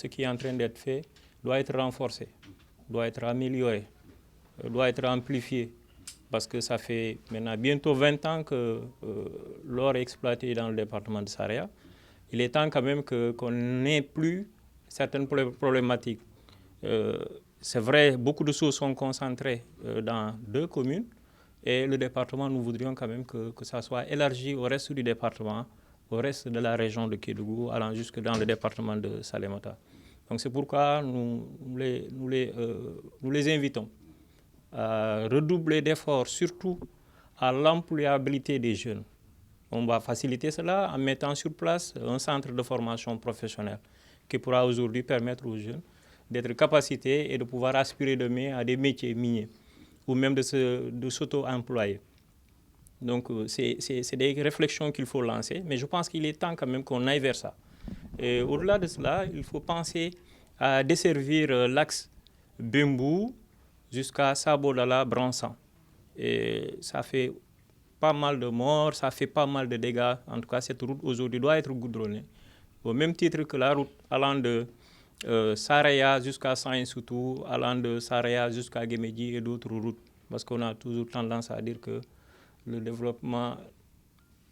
ce qui est en train d'être fait doit être renforcé, doit être amélioré, doit être amplifié. Parce que ça fait maintenant bientôt 20 ans que l'or est exploité dans le département de Saraya. Il est temps quand même qu'on n'ait plus certaines problématiques. C'est vrai, beaucoup de choses sont concentrées dans 2 communes et le département, nous voudrions quand même que ça soit élargi au reste du département, au reste de la région de Kédougou, allant jusque dans le département de Salémata. Donc c'est pourquoi nous les invitons à redoubler d'efforts, surtout à l'employabilité des jeunes. On va faciliter cela en mettant sur place un centre de formation professionnelle qui pourra aujourd'hui permettre aux jeunes d'être capacités et de pouvoir aspirer demain à des métiers miniers ou même de s'auto-employer. Donc c'est des réflexions qu'il faut lancer, mais je pense qu'il est temps quand même qu'on aille vers ça. Et au-delà de cela, il faut penser à desservir l'axe Bembou jusqu'à Sabodala-Bransan. Et ça fait pas mal de morts, ça fait pas mal de dégâts. En tout cas, cette route aujourd'hui doit être goudronnée. Au même titre que la route allant de Saraya jusqu'à Saint-Soutou, allant de Saraya jusqu'à Guémédi et d'autres routes. Parce qu'on a toujours tendance à dire que le développement,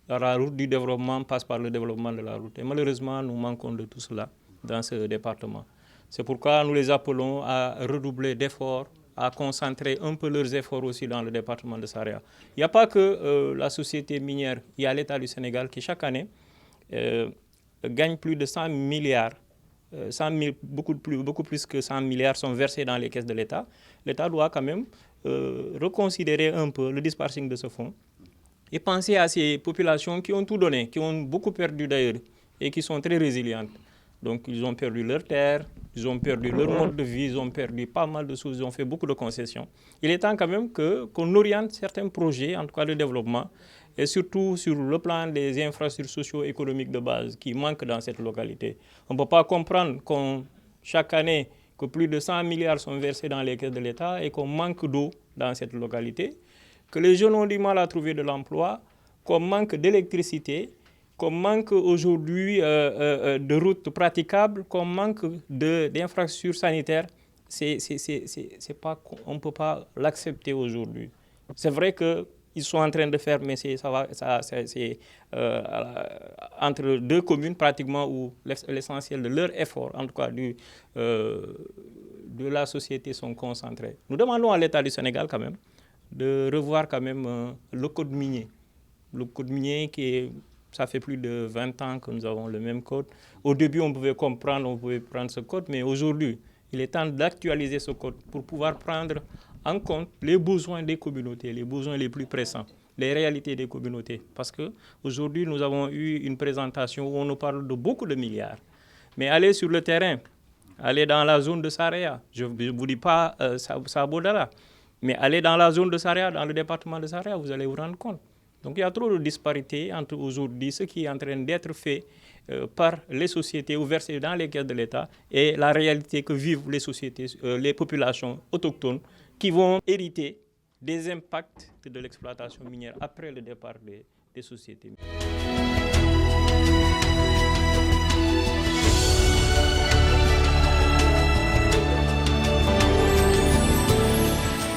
la route du développement passe par le développement de la route. Et malheureusement, nous manquons de tout cela dans ce département. C'est pourquoi nous les appelons à redoubler d'efforts, à concentrer un peu leurs efforts aussi dans le département de Saraya. Il n'y a pas que la société minière, il y a l'État du Sénégal qui chaque année gagne plus de 100 milliards. Beaucoup plus que 100 milliards sont versés dans les caisses de l'État. L'État doit quand même reconsidérer un peu le dispatching de ce fonds et penser à ces populations qui ont tout donné, qui ont beaucoup perdu d'ailleurs et qui sont très résilientes. Donc ils ont perdu leur terre, ils ont perdu leur mode de vie, ils ont perdu pas mal de choses, ils ont fait beaucoup de concessions. Il est temps quand même qu'on oriente certains projets, en tout cas de développement, et surtout sur le plan des infrastructures socio-économiques de base qui manquent dans cette localité. On ne peut pas comprendre chaque année que plus de 100 milliards sont versés dans les caisses de l'État et qu'on manque d'eau dans cette localité, que les jeunes ont du mal à trouver de l'emploi, qu'on manque d'électricité, qu'on manque aujourd'hui de routes praticables, qu'on manque d'infrastructures sanitaires. On ne peut pas l'accepter aujourd'hui. C'est vrai qu'ils sont en train de faire, mais c'est entre 2 communes pratiquement où l'essentiel de leur effort, en tout cas de la société, sont concentrés. Nous demandons à l'État du Sénégal quand même de revoir quand même le code minier. Le code minier ça fait plus de 20 ans que nous avons le même code. Au début, on pouvait comprendre, on pouvait prendre ce code, mais aujourd'hui, il est temps d'actualiser ce code pour pouvoir prendre en compte les besoins des communautés, les besoins les plus pressants, les réalités des communautés. Parce qu'aujourd'hui, nous avons eu une présentation où on nous parle de beaucoup de milliards. Mais aller sur le terrain, aller dans la zone de Saraya, je ne vous dis pas Sabodala, mais aller dans la zone de Saraya, dans le département de Saraya, vous allez vous rendre compte. Donc il y a trop de disparités entre aujourd'hui ce qui est en train d'être fait par les sociétés ou versé dans les caisses de l'État et la réalité que vivent les sociétés, les populations autochtones qui vont hériter des impacts de l'exploitation minière après le départ des sociétés.